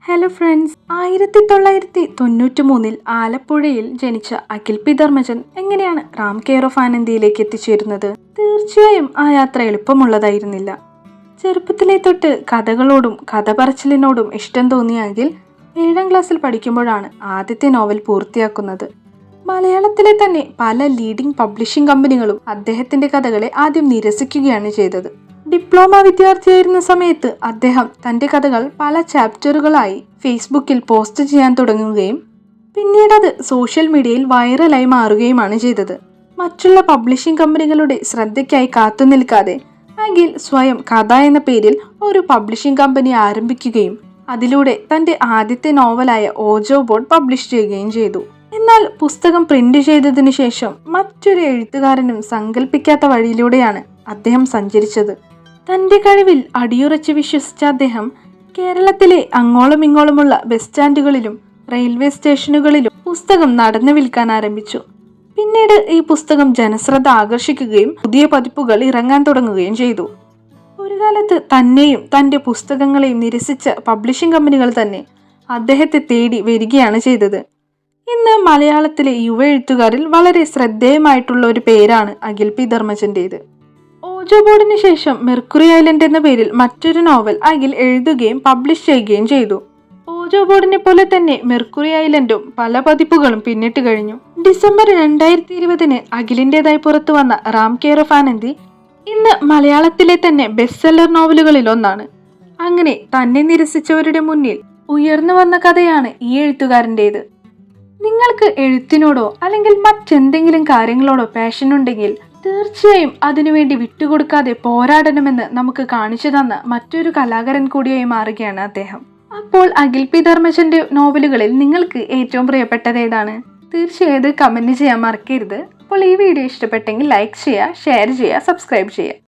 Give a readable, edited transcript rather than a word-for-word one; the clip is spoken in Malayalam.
ഹലോ ഫ്രണ്ട്സ്, 1993 ആലപ്പുഴയിൽ ജനിച്ച അഖിൽ പി ധർമ്മജൻ എങ്ങനെയാണ് റാം കെയർ ഓഫ് ആനന്ദിയിലേക്ക് എത്തിച്ചേരുന്നത്? തീർച്ചയായും ആ യാത്ര എളുപ്പമുള്ളതായിരുന്നില്ല. ചെറുപ്പത്തിലെ തൊട്ട് കഥകളോടും കഥ പറച്ചിലിനോടും ഇഷ്ടം തോന്നിയ അഖിൽ 7ാം ക്ലാസ്സിൽ പഠിക്കുമ്പോഴാണ് ആദ്യത്തെ നോവൽ പൂർത്തിയാക്കുന്നത്. മലയാളത്തിലെ തന്നെ പല ലീഡിംഗ് പബ്ലിഷിംഗ് കമ്പനികളും അദ്ദേഹത്തിന്റെ കഥകളെ ആദ്യം നിരസിക്കുകയാണ് ചെയ്തത്. ഡിപ്ലോമ വിദ്യാർത്ഥിയായിരുന്ന സമയത്ത് അദ്ദേഹം തന്റെ കഥകൾ പല ചാപ്റ്ററുകളായി ഫേസ്ബുക്കിൽ പോസ്റ്റ് ചെയ്യാൻ തുടങ്ങുകയും പിന്നീട് അത് സോഷ്യൽ മീഡിയയിൽ വൈറലായി മാറുകയുമാണ് ചെയ്തത്. മറ്റുള്ള പബ്ലിഷിംഗ് കമ്പനികളുടെ ശ്രദ്ധയ്ക്കായി കാത്തുനിൽക്കാതെ അഖിൽ സ്വയം കഥ എന്ന പേരിൽ ഒരു പബ്ലിഷിംഗ് കമ്പനി ആരംഭിക്കുകയും അതിലൂടെ തന്റെ ആദ്യത്തെ നോവലായ ഓജോ ബോർഡ് പബ്ലിഷ് ചെയ്യുകയും ചെയ്തു. എന്നാൽ പുസ്തകം പ്രിന്റ് ചെയ്തതിനു ശേഷം മറ്റൊരു എഴുത്തുകാരനും സങ്കല്പിക്കാത്ത വഴിയിലൂടെയാണ് അദ്ദേഹം സഞ്ചരിച്ചത്. തന്റെ കഴിവിൽ അടിയുറച്ച് വിശ്വസിച്ച അദ്ദേഹം കേരളത്തിലെ അങ്ങോളം ഇങ്ങോളമുള്ള ബസ് സ്റ്റാൻഡുകളിലും റെയിൽവേ സ്റ്റേഷനുകളിലും പുസ്തകം നടന്നു വിൽക്കാൻ ആരംഭിച്ചു. പിന്നീട് ഈ പുസ്തകം ജനശ്രദ്ധ ആകർഷിക്കുകയും പുതിയ പതിപ്പുകൾ ഇറങ്ങാൻ തുടങ്ങുകയും ചെയ്തു. ഒരു കാലത്ത് തന്നെയും തന്റെ പുസ്തകങ്ങളെയും നിരസിച്ച പബ്ലിഷിംഗ് കമ്പനികൾ തന്നെ അദ്ദേഹത്തെ തേടി വരികയാണ് ചെയ്തത്. ഇന്ന് മലയാളത്തിലെ യുവ എഴുത്തുകാരിൽ വളരെ ശ്രദ്ധേയമായിട്ടുള്ള ഒരു പേരാണ് അഖിൽ പി ധർമ്മജന്റേത്. ഓജോ ബോർഡിന് ശേഷം മെർക്കുറി ഐലൻഡ് എന്ന പേരിൽ മറ്റൊരു നോവൽ അഖിൽ എഴുതുകയും പബ്ലിഷ് ചെയ്യുകയും ചെയ്തു. ഓജോ ബോർഡിനെ പോലെ തന്നെ മെർക്കുറി ഐലൻഡും പല പതിപ്പുകളും പിന്നിട്ട് കഴിഞ്ഞു. ഡിസംബർ 2020 അഖിലിൻ്റെതായി പുറത്തു വന്ന റാം കെയർ ഓഫ് ആനന്ദി ഇന്ന് മലയാളത്തിലെ തന്നെ ബെസ്റ്റ് സെല്ലർ നോവലുകളിൽ ഒന്നാണ്. അങ്ങനെ തന്നെ നിരസിച്ചവരുടെ മുന്നിൽ ഉയർന്നു വന്ന കഥയാണ് ഈ എഴുത്തുകാരൻ്റേത്. നിങ്ങൾക്ക് എഴുത്തിനോടോ അല്ലെങ്കിൽ മറ്റെന്തെങ്കിലും കാര്യങ്ങളോടോ പാഷൻ ഉണ്ടെങ്കിൽ തീർച്ചയായും അതിനുവേണ്ടി വിട്ടുകൊടുക്കാതെ പോരാടണമെന്ന് നമുക്ക് കാണിച്ചു തന്ന മറ്റൊരു കലാകാരൻ കൂടിയായി മാറുകയാണ് അദ്ദേഹം. അപ്പോൾ അഖിൽ പി ധർമ്മജന്റെ നോവലുകളിൽ നിങ്ങൾക്ക് ഏറ്റവും പ്രിയപ്പെട്ടത് ഏതാണ്? തീർച്ചയായും കമന്റ് ചെയ്യാൻ മറക്കരുത്. അപ്പോൾ ഈ വീഡിയോ ഇഷ്ടപ്പെട്ടെങ്കിൽ ലൈക്ക് ചെയ്യുക, ഷെയർ ചെയ്യുക, സബ്സ്ക്രൈബ് ചെയ്യുക.